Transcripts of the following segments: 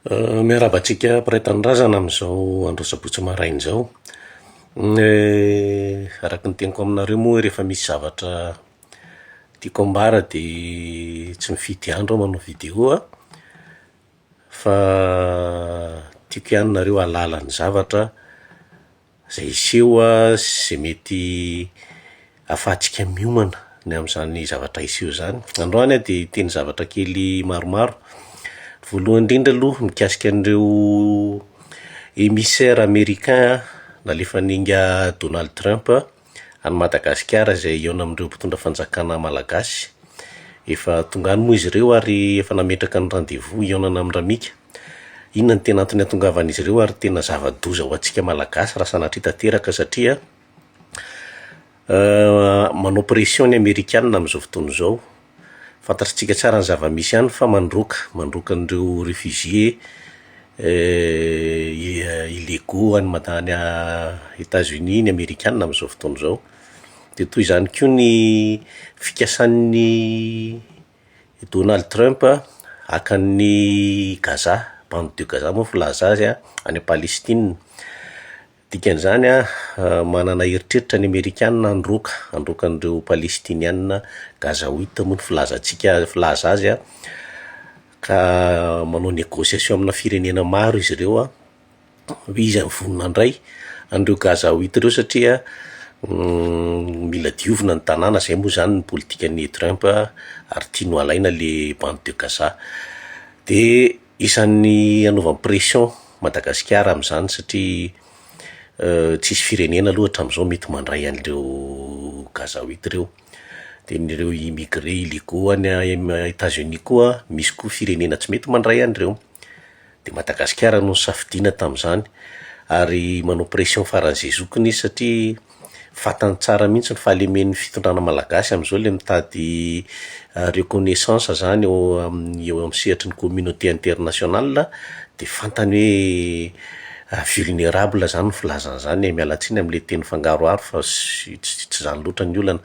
Miarabantsika mpiray-tanindrazana amin'izao andro sabotsy maraina izao. Araka ny teniko aminareo moa rehefa misy zavatra tiako ambara dia tsy mifidy andro aho manao vidéo fa tiako ihany nareo hahalala ny zavatra izay hiseho izay mety ahafahantsika miomana ny amin'izany zavatra hiseho izany. Androany aho dia hiteny zavatra kely maromaro. Voalohany indrindra aloha mikasika an'ireo émissaire américain nalefan'inga Donald Trump any Madagasikara izay eo amin'ireo mpitondra fanjakana malagasy. Efa tonga any moa izy ireo ary efa nametraka ny rendez-vous ionana amin'ny Ramika. Inona ny tena antony hahatongavan'izy ireo ary tena zava-doza ho antsika malagasy raha sanatria tanteraka satria manao pression ny Amerikana amin'izao fotoana izao. Fantatritsika tsara ny zava-misy ihany fa mandroaka an'ireo réfugiés illégaux any États-Unis ny Amerikana amin'izao fotoana izao. Dia toy izany koa ny fikasan'ny Donald Trump hakan'ny Gaza, bande de Gaza moa filaza azy any Palestine. Dikan'izany manana eritreritra ny Amerikana handroaka an'ireo Palestiniana Gazaoïta moa ny filaza azy ka manao négociation amina firenena maro izy ireo izy amin'ny vonona indray an'ireo Gazaoïta ireo satria mila diovina ny tanàna. Izay moa izany ny politikan'ny Trump ary tiany alaina le bande de Gaza. Dia isan'ny anaovany pression Madagasikara amin'izany satria tsisy firenena aloha hatramin'izao mety mandray an'ireo Gazaoïta ireo. Dia ireo immigré illégaux any États-Unis koa misy koa firenena tsy mety mandray an'ireo. Dia Madagasikara no safidiana tamin'izany ary manao pression faran'izay zokiny izy satria fantany tsara mihitsy ny fahalemen'ny fitondrana malagasy amin'izao ilay mitady reconnaissance zany eo amin'ny sehatry ny communauté internationale. Dia fantany hoe vulnérable zany ny filazan'izany. Miala tsiny amin'ilay teny fangaroaro fa tsy izany loatra ny olana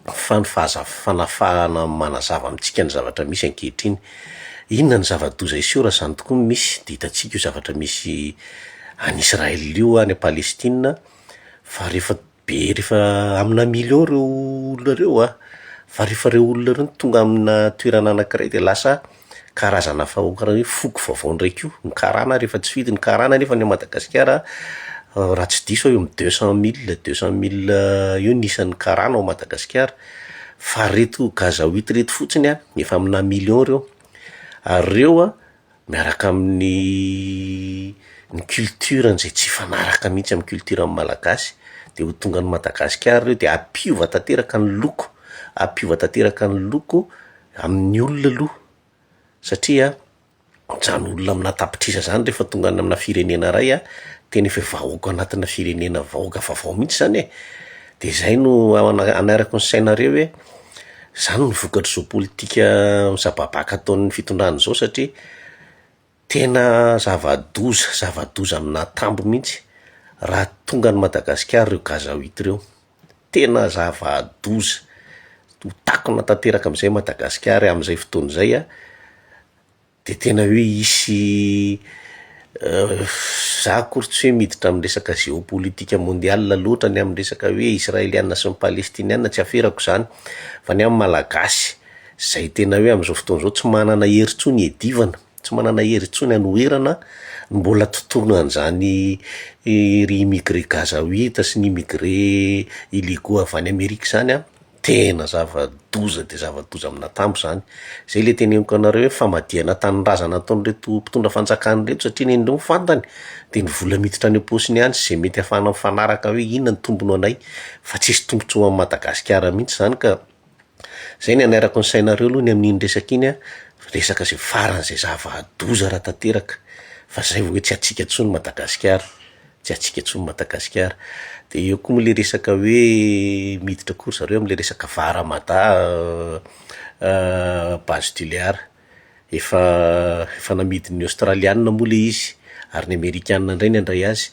fa ny fanafahana manazava amintsika ny zavatra misy ankehitriny. Inona ny zava-doza hiseho raha izany tokoa misy dia hitantsika io zavatra misy any Israel io any Palestine fa rehefa amina million ireo olona ireo fa rehefa ireo olona ireo tonga amina toerana anankiray dia lasa karazana hoe foko vaovao ndraiky io ny karana rehefa tsy fidy ny karana nefa ny Madagasikara raha tsy diso eo amin'ny 200 000 io nisan'ny karana ao Madagasikara. Fa reto Gazaoïta reto fotsiny efa amina million ireo ary ireo miaraka amin'ny culture izay tsy fanaraka mihitsy amin'ny culture amin'ny malagasy. Dia ho tonga ny Madagasikara ireo dia ampiova tanteraka ny loko amin'ny olona aloha satria izany olona amina tapitrisa zany rehefa tonga any amina firenena iray tena efa vahoaka anatina firenena vahoaka vaovao mihitsy zany. Dia izay no anarako ny sainareo hoe izany no vokatry izao politika misababaka ataon'ny fitondrana izao satria tena zava-doza amina tambo mihitsy raha tonga ny Madagasikara ireo Gazaoïta ireo. Tena zava-doza ho takona tanteraka amin'izay Madagasikara amin'izay fotoana izay dia tena hoe hisy za akory tsy hoe miditra amin'ny resaka géopolitika mondiale loatra ny amin'ny resaka hoe israeliana sy ny palestiniana tsy aferako izany fa ny amin'ny malagasy izay tena hoe amin'izao fotoana izao tsy manana hery intsony hiadivana, tsy manana hery intsony hanoherana mbola totoina an'izany immigré Gazaoïta sy ny immigré illégaux avy any Amerika izany tena zava-doza dia zava-doza amina tambo izany. Izay ilay teneniko anareo hoe famadihana tanindrazana ataon'ireto mpitondra fanjakana ireto satria ny indreo fantany dia ny vola miditra any am-paosiny ihany izay mety ahafahana mifanaraka hoe inona ny tombony anay fa tsisy tombotsoa amin'ny Madagasikara mihitsy izany. Ka izay ny anarako ny sainareo aloha ny amin'iny resaka iny resaka izay faran'izay zava-doza raha tanteraka fa izay hoe tsy hatsika intsony Madagasikara. Dia eo koa moa ilay resaka hoe miditra koa zareo amin'ilay resaka vaharamada base du Liard efa namidin'ny Australiana moa ilay izy ary ny Amerikana indray ny andray azy.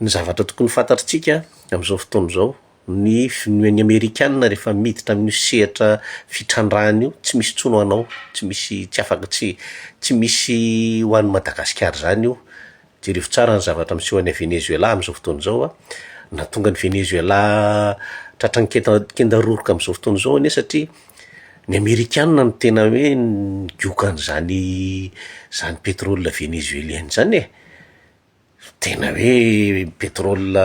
Ny zavatra tokony fantatritsika amin'izao fotoana izao ny Amerikana rehefa miditra amin'ny sehatra fitrandrahana io tsy misy tsono anao, tsy misy tsy afaka tsy misy ho an'ny Madagasikara zany io. Jereo tsara ny zavatra miseho any Venezuela amin'izao fotoana izao a, nahatonga ny Venezuela tratran'ny kenda roroka amin'izao fotoana izao anie satria ny Amerikana no tena hoe zany pétrole vénézuélien zany e. Tena hoe pétrole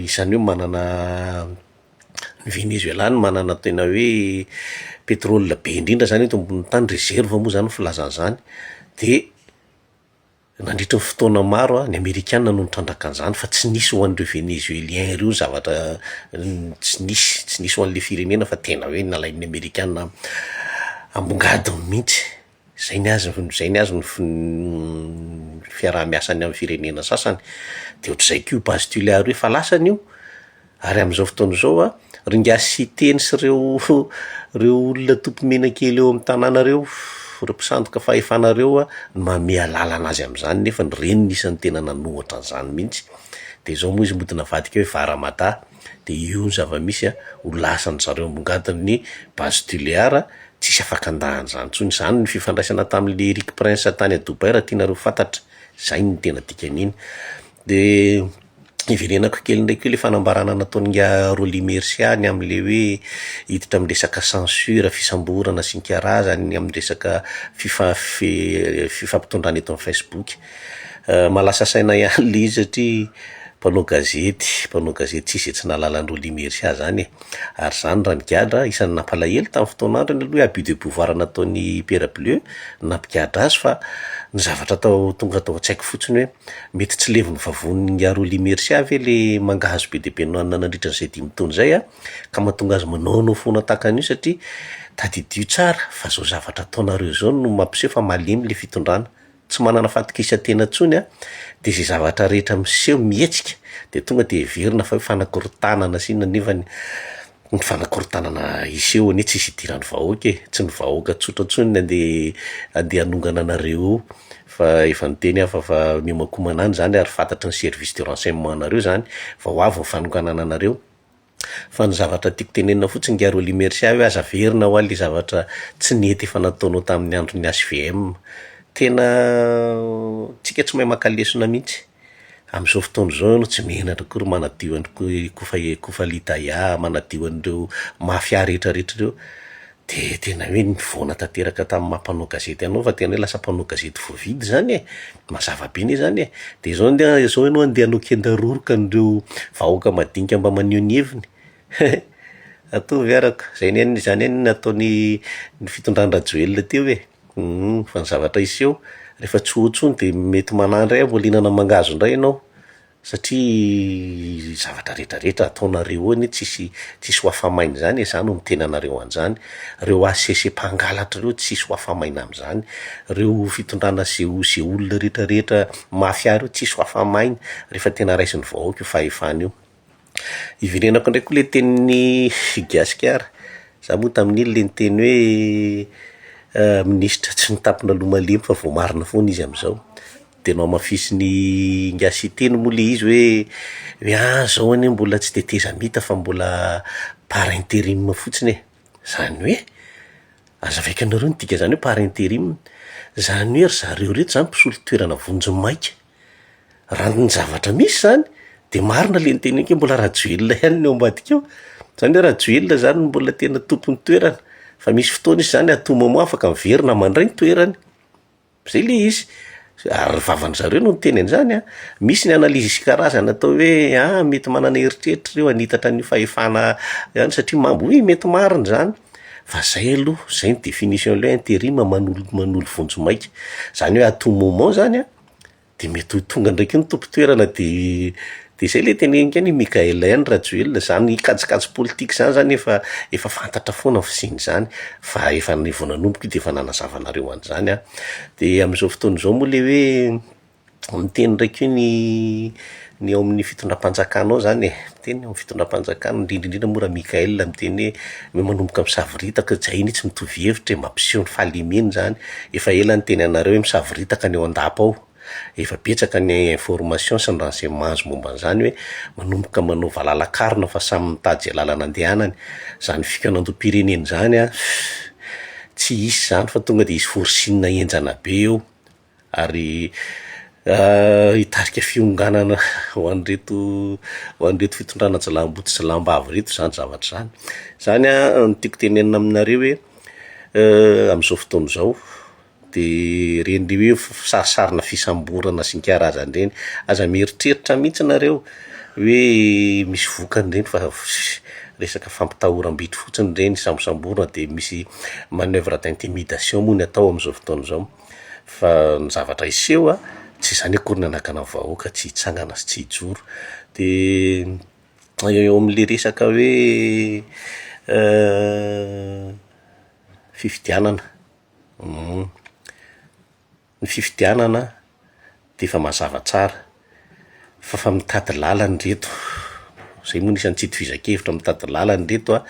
isany hoe manana ny Venezuela ny manana tena hoe pétrole be indrindra zany eto ambony tany, réserve moa zany filazana zany. De nandritra ny fotoana maro ny Amerikana no nitrandraka an'izany fa tsy nisy ho an'ireo Vénézuélien reo zavatra tsy nisy ho an'le firenena fa tena hoe nalain'ny Amerikana ambongadiny mihitsy. Zay ny azy ny fiaraha-miasany amin'ny firenena sasany. De ohatr'izay Cuba sy Toliara efa lasany io, ary amin'izao fotoana izao a ringasy teny sy reo olona tompomena kely eo amin'ny tanàna reo, reo mpisandoka fahefanareo manome lalana azy amin'izany, nefa ny reniny isan'ny tena nanohatra an'izany mihitsy. De zao moa izy mody navadika hoe varamata, de io ny zava-misy ho lasan'ny zareo ambongadiny base Toliara, tsisy afaka andahan'izany intsony. Zany ny fifandraisana tamin'le Eric Prince tany a Dubai raha tianareo fantatra, zay ny tena dikan'iny. De iverenako kely ndraiky hoe le fanambarana nataon'ny Rolly Mercia ny amin'le hoe hiditra amin'ny resaka censure, fisamborana sy ny karazany amin'ny resaka fifampitondrana eto amin'ny Facebook. Malasa saina ihany le izy satria mpanao gazety tsisy tsy nahalala ny Rolly Mercia zany e. Ary zany raha nigadra isan'ny nampalahelo tamin'ny fotoana andro aloha abus de pouvoir nataon'ny Pierre Bleu, nampigadra azy fa ny zavatra tonga tao an-tsaiko fotsiny hoe mety tsy levy ny vavon'ny Rolly Mercia ve le mangahazo be dia be nandritra an'izay 5 taona zay ka mahatonga azy manaonao foana tahaka an'io, satria tadidio tsara fa zao zavatra ataonareo zao no mampiseho fa malemy le fitondrana, tsy manana fatokisa-tena intsony de zay zavatra rehetra miseho mihetsika de tonga de heverina fa hoe fanakorontanana sy inona, nefa ny fanakorontanana iseho anie tsisy idiran'ny vahoaka tsy ny vahoaka tsotra intsony andeha hanongana anareo fa efa niteny fa mihomakomanany zany ary fantatry ny service de renseignement nareo zany fa ho avy ny fanonganana anareo. Fa ny zavatra tiako tenenina fotsiny Rolly Mercia hoe aza verina ho an'le zavatra tsy nety efa nataonao tamin'ny andron'ny HVM. Tena tsika tsy mahay makalesona mihitsy amin'izao fotoana izao no tsy menatra kory manadio kofa litaya, manadio an'ireo mafia rehetrarehetra reo. De tena hoe nivoana tanteraka tamin'ny mampanao gazety anao fa tena hoe lasa mpanao gazety voavidy zany e, mazava be ne zany e. De zao ianao andeha hanao kenda roroka an'ireo vahoaka madinika mba maneho ny heviny. Atovy araka zany nataony ny fitondrana Rajoelina teo e. Fa ny zavatra iseho rehefa tsy hoatsony de mety manandray voalinana mangazo indray ianao, satria zavatra rehetrarehetra ataonareo anie tsisy ho afamaina zany, zany no miteny anareo an'izany. Reo ACC mpangalatra reo tsisy ho afamaina amin'izany, reo fitondrana zay olona rehetrarehetra mafia reo tsisy ho afamaina rehefa tena raisin'ny vahoaka io fahefana io. Iverenako ndraiky le tenin'ny Gasikara, za moa tamin'iny le niteny hoe ministra tsy nitampina lomalemy fa vao marina foana izy amin'izao. De nao amafisiny ngasy teny moa le izy hoe zao anie mbola tsy de teza mita fa mbola par intérim fotsiny e. Zany hoe aza vaikanareo ny dika zany hoe par intérim, zany hoe ry zareo reto zany mpisolo toerana vonjy-maika, raha ny zavatra misy zany de marina le niteny hoe mbola Rajoelina ihany ny ao ambadika eo. Zany hoe Rajoelina zany mbola tena tompony toerana, fa misy fotoana izy zany ato momo afaka miverina mandray ny toerany, zay le izy. Ary vavan'ny zareo no niteny an'izany misy ny analizy karazana atao hoe mety manana eritreritra reo hanitatra ny fahefana ihany satria mety marina zany. Fa zay aloha zay ny définition le intérim manolo vonjy-maika, zany hoe à tout moment zany de mety ho tonga ndraiky ny tompo-toerana de zay le tenenika ny Mikaela ihany Rajoelina, zany kajikajy politika zany efa fantatra foana fisiany zany fa efa vao nanomboka de efa nanazavanareo an'izany De amin'izao fotoana izao moa le hoe miteny ndraiky ny ao amin'ny fitondram-panjakana ao zany miteny ao amin'ny fitondram-panjakana indrindrindrindra moa raha Mikaela miteny hoe manomboka misaviritaka zay ny tsy mitovy hevitra mampiseho ny fahalemeny zany, efa ela ny teny anareo hoe misaviritaka ny ao an-dapa ao. efa betsaka ny information sy ny renseignement azo momba an'izany hoe manomboka manova lalakaroina fa samy mitady zay lalana andehanany. Zany fikanandrom-pirenena zany tsy hisy zany fa tonga de hisy forsinina enjana be eo, ary hitarika fionganana ho an'ireto fitondrana jalambody sy lambavy reto zany zavatra zany. Zany no tiako tenenina aminareo hoe amin'izao fotoana izao de reny hoe sarisarina fisamborana sy ny karazany reny, aza mieritreritra mihitsy nareo hoe misy vokany reny fa resaka fampitahoram-bito fotsiny reny, sambosamborana de misy manœuvre d'intimidation moa ny atao amin'izao fotoana izao. Fa ny zavatra hiseho tsy izany akory ny anakana vahoaka, tsy hitsangana sy tsy hijoro. De eo amin'le resaka hoe fifidianana, ny fifidianana de efa mazava tsara fa mitady lalany reto, zay moa nisany tsy hitovizan-kevitra, mitady lalany reto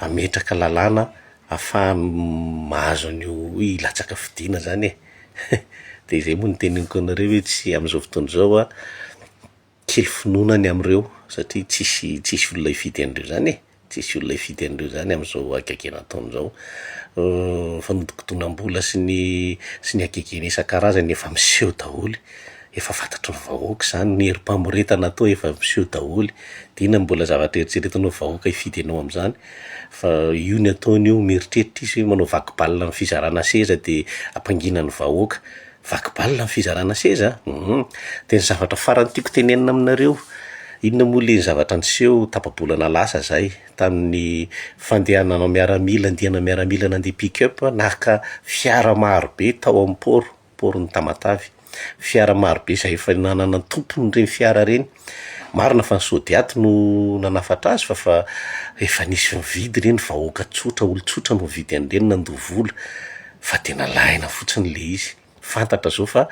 ametraka lalàna ahafahany mahazo an'io hilatsaka fidiana zany de zay moa ny teneniko anareo hoe tsy amin'izao fotoana izao kely finoana ny amreo, satria tsisy olona hifidy an'ireo zany tsisy olona hifidy an'ireo zany amin'izao akaikena taona izao. Fanodikodonam-bola sy ny akekena isan-karazany efa miseho daholo, efa fantatry ny vahoaka zany, ny herim-pamoretana atao efa miseho daholo, de inona mbola zavatra eritreretinao vahoaka hifidy anao amin'izany. Fa io ny ataony io, mieritreritra izy hoe manao vaky-balina amin'ny fizarana seza de ampanginany vahoaka, vaky-balina amin'ny fizarana seza. De ny zavatra farany tiako tenenina aminareo, inona moa le zavatra niseho tapa-bolana lasa zay tamin'ny fandehanana miaramila, andiana miaramila nandeha pick-up naka fiara marobe tao amin'ny porony Tamatavy, fiara marobe izay efa nanana tompony reny fiara reny. Marina fa ny Sodiato no nanafatra azy fa efa nisy mividy reny vahoaka tsotra, olo-tsotra no mividy an'ireny, nandoha vola, fa tena lahina fotsiny le izy. Fantatra zao fa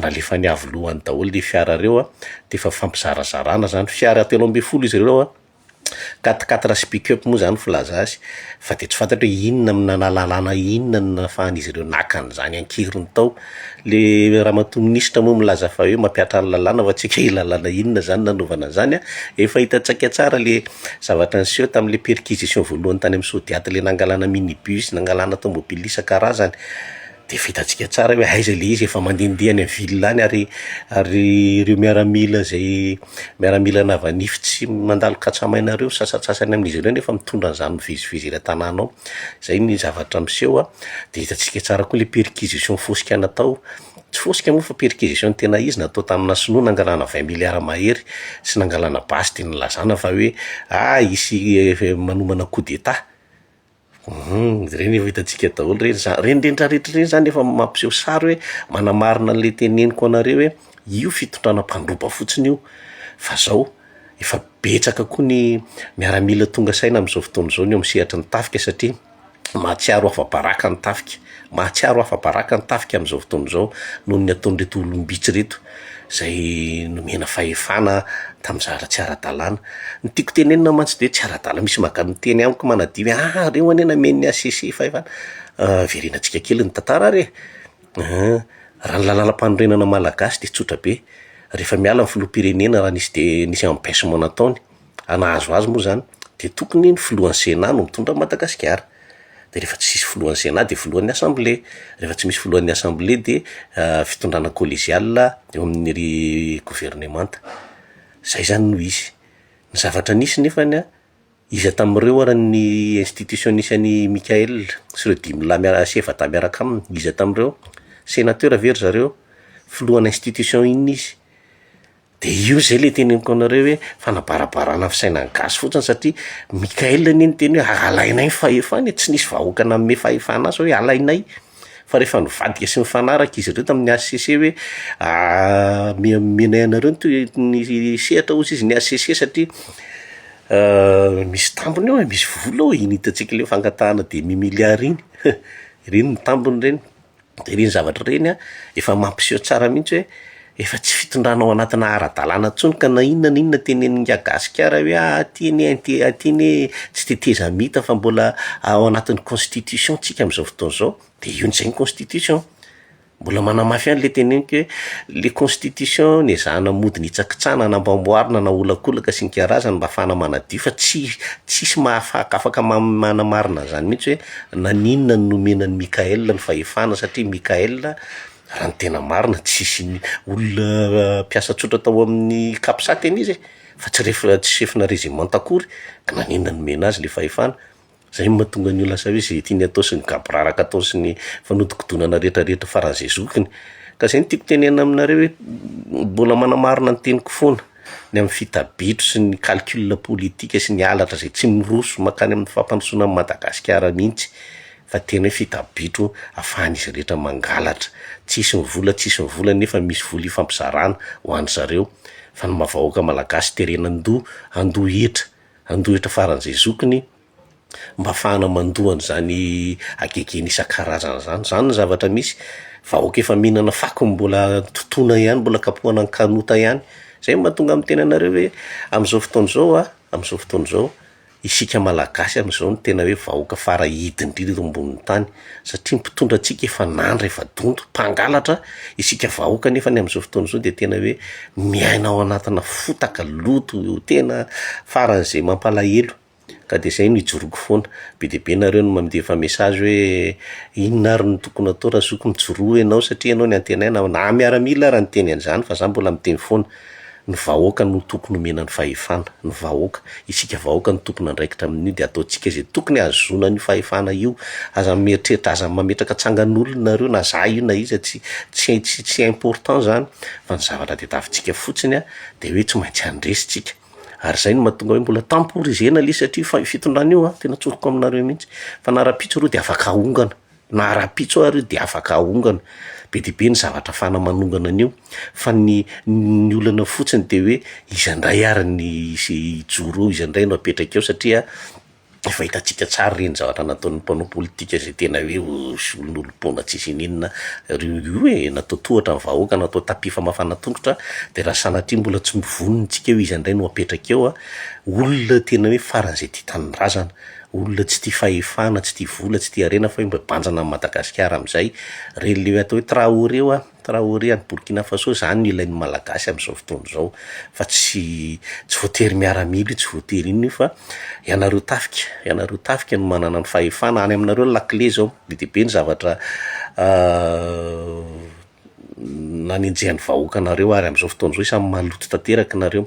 nalefa niavy lohany daholo le fiara reo de efa fampizarazarana zany, fiara 13 izy ireo 4x4 sy pick-up moa zany filaza azy, fa de tsy fantatra hoe inona amin'ny lalàna, inona no nahafahan'izy ireo naka an'izany ankiriny tao. Le ramatoa minisitra moa milaza fa hoe mampiatra ny lalàna fa tsy haiko hoe lalàna inona zany nanaovana an'izany. Efa hitantsika tsara le zavatra niseho tamin'le perquisition voalohany tany amin'ny Sodiato, le nangalana minibus, nangalana tomobily isan-karazany. De hitantsika tsara hoe aiza le izy efa mandehandeha any ville any, ary ireo miaramila navanify tsy mandalo katsamainareo, sasatsasany amin'izy ireo nefa mitondra an'izany mivezivezy eny an-tanàna ao. Zay ny zavatra miseho de hitantsika tsara koa le perquisition fosika natao, tsy fosika moa fa perquisition tena izy, natao tamin'ny Sinoa, nangalana 20 milliards mahery sy nangalana basy, de nilazana fa hoe hisy manomana coup d'état. Reny efa hitantsika daholo reny rehetra reny zany efa mampiseho sary hoe manamarina an'le teneniko anareo hoe io fitondrana mpandroba fotsiny io. Fa zao efa betsaka koa ny miaramila tonga saina amin'izao fotoana izao ny eo misehatra ny tafika, satria mahatsiaro afa-baraka ny tafika, mahatsiaro afa-baraka ny tafika amin'izao fotoana izao noho ny ataon'ireto olom-bitsy reto zay nomena fahefana tamin'ny zavatra tsy ara-dalàna. Ny tiako tenenina mantsy de tsy ara-dalàna, misy mahagano teny amiko manadio hoe reo anie namen'ny ACC fahefana. Verenantsika kely ny tantara re. Raha ny lalalam-panorenana malagasy de tsotra be, rehefa miala ny filoham-pirenena raha nisy empêchement nataony, nahazo azy moa zany de tokony ny filohan'ny Sénat no mitondra Madagasikara. De rehefa tsy misy filohan'ny Sénat de filohan'ny Assemblée, rehefa tsy misy filohan'ny Assemblée de fitondrana collégiale eo amin'ny gouvernemanta. Zay zany no izy. Ny zavatra nisy nefany iza tamin'ireo raha ny institution nisy an'i Mikael sy ireo 10 lahy sy efatra miaraka aminy, iza tamin'ireo sénateur very zareo, filohan'ny institution inona izy. De io zay le teneniko anareo hoe fanabarabarana fisainana gasy fotsiny, satria Mikael neny teny hoe alainay fahefana, tsy nisy vahoaka nanome fahefana azy hoe alainay. Fa rehefa nivadika sy mifanaraka izy ireo tamin'ny ACC hoe menay anareo ny sehatra ozy izy ny ACC, satria misy tambony eo, misy vola eo, iny hitantsika le fangatahana demi milliards iny ireny ny tambony reny. De ireny zavatra reny efa mampiseho tsara mihitsy hoe efa tsy fitondrana ao anatina ara-dalàna intsony, ka na inona tenenin'ny Madagasikara hoe aty tsy teteza mita fa mbola ao anatin'ny constitution tsika amin'izao fotoana izao. De io zay ny constitution, Mbola manamafy ihany le teneniko hoe le constitution niezahana mody nitsakitsana namboamboarina na olakolaka sy ny karazany mba ahafahana manadio fa tsisy afaka manamarina zany mihitsy hoe naninona ny nomenan'ny Mikael ny fahefana, satria Mikael raha ny tena marina tsisy olona mpiasa tsotra tao amin'ny kapisaty an'izy fa tsy refina régiment akory ka naninona nomena azy le fahefana. Zay mahatonga ny olona lasa hoe zay tiany atao sy ny gabraraka atao sy ny fanodikodonana rehetrarehetra faran'izay zokiny. Ka zay no tiako tenena aminareo hoe mbola manamarina ny teniko foana ny amin'ny fitabitro sy ny calcul politika sy ny halatra zay tsy miroso makany amin'ny fampandrosoana amin'ny Madagasikara mihitsy, fa tena hoe fitabitro ahafahan'izy rehetra mangalatra, tsisy ny vola nefa misy vola ifampizarana ho an'ny zareo, fa ny mahavahoaka malagasy terena andohetra faran'izay zokiny mba ahafahana mandohany zany agegeny isan-karazany zany ny zavatra misy. Vahoaka efa mihinana fako mbola totoina ihany, mbola kapohana ny kanota ihany. Zay mahatonga amin'ny tena anareo hoe amin'izao fotoana izao isika malagasy amin'izao no tena hoe vahoaka fara hidiny indrindra eto ambonin'ny tany, satria mpitondra antsika efa nandra efa dondo mpangalatra isika vahoaka, nefa ny amin'izao fotoana izao dia tena hoe miaina ao anatina fotaka loto tena faran'izay mampalahelo. Ka de zay no ijoroako foana, be dia be nareo no mandefa message hoe inona ary no tokony atao raha zoko mijoroa ianao satria ianao ny antenaina, na miaramila raha ny teny an'izany fa za mbola miteny foana. Ny vahoaka no tokony omena ny fahefana, ny vahoaka, isika vahoaka no tokony andraikitra amin'io dia ataontsika izay tokony ahazoana ny fahefana io. Aza mieritreritra, aza mametraka tsangan'olona nareo na za io na iza tsy important zany, fa ny zavatra tadiavintsika fotsiny de hoe tsy maintsy andresitsika. Ary zay no mahatonga hoe mbola temporisena le satria fitondrana io tena tsoroko aminareo mihitsy, fa na rapitso areo de afaka ahongana, na rapitso areo de afaka ahongana. Be dia be ny zavatra afahana manongana an'io, fa ny olana fotsiny de hoe iza indray ary ny ijoro, iza indray no apetraka eo, satria efa hitantsika tsara reny zavatra nataon'ny mpanao politika zay tena hoe olon'olom-pona tsisy ninona io natao tohatra ny vahoaka, natao tapis famafana tongotra. De raha sanatria mbola tsy mivonontsika eo iza indray no apetraka eo olona tena hoe faran'izay tia tanindrazana, olona tsy tia fahefana, tsy tia vola, tsy tia harena, fa mba banjana amin'ny Madagasikara amin'izay. Reny le atao hoe Traoré any Burkina Faso, zany no ilain'ny malagasy amin'izao fotoana izao, fa tsy voatery miaramila, tsy voatery inona io, fa ianareo tafika no manana ny fahefana. Any aminareo lakle zao, be dia be ny zavatra nanenjehan'ny vahoaka anareo ary amin'izao fotoana izao isany maloto tanteraka nareo.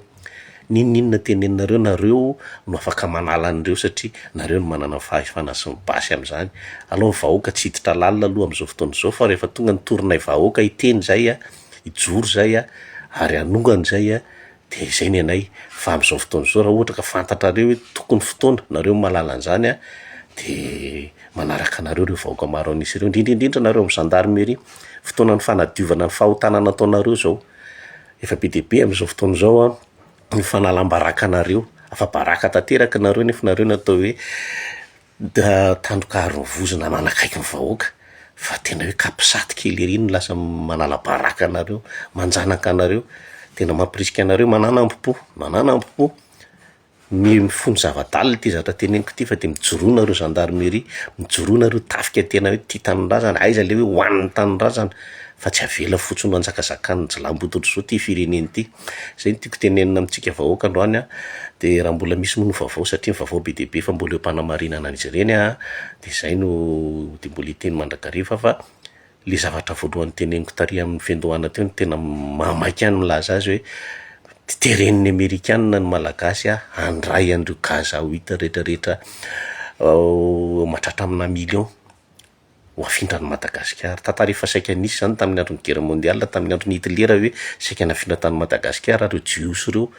Ninona teneninareo, nareo no afaka manala an'ireo satria nareo no manana fahefana sy ny basy amin'izany. Aleo ny vahoaka tsy hiditra lalina aloha amin'izao fotoana izao, fa rehefa tonga ny toronay vahoaka hiteny zay hijoro zay ary hanongana zay de zay ny anay. Fa amin'izao fotoana izao raha ohatra ka fantatrareo hoe tokony fotoana nareo mahalala an'izany de manaraka anareo reo vahoaka maro anisy ireo, indrindra nareo amin'ny gendarmerie, fotoana ny fanadiovana ny fahotana nataonareo zao. Efa be dia be amin'izao fotoana izao ny fanalam-baraka anareo, afa baraka tanteraka nareo nefa nareo natao hoe tandroka arovozona manakaiky ny vahoaka, fa tena hoe kapisaty kely ery no lasa manala baraka anareo, manjanaka anareo. Tena mampirisika anareo, manana ampopo mifono zavadalina ty zavatra teneniko ty, fa de mijoroa nareo gendarmerie, mijoroa nareo tafika tena hoe tia tanindrazana, aiza le hoe hoan'ny tanindrazana, fa tsy avela fotsiny ho anjakazakany jilambototro zao ty fireneny ty. Zay no tiako tenenina amintsika vahoaka androany de raha mbola misy moa vaovao, satria ny vaovao be dia be fa mbola eo mpanamarinana an'izy ireny de zay no de mbola hiteny mandrakariva. Fa le zavatra voalohany teneniko tary amin'ny fiandohana teo no tena mamaky any milaza azy hoe tereniny Amerikanina ny malagasy handray an'ireo gaz à huit rehetrarehetra mahatratra amina million ho afindran'ny Madagasikara. Tantara efa saika nisy zany tamin'ny andron'ny guerre mondiale, tamin'ny andron'ny Hitlera hoe saika nafindra tany Madagasikara reo jiosy reo.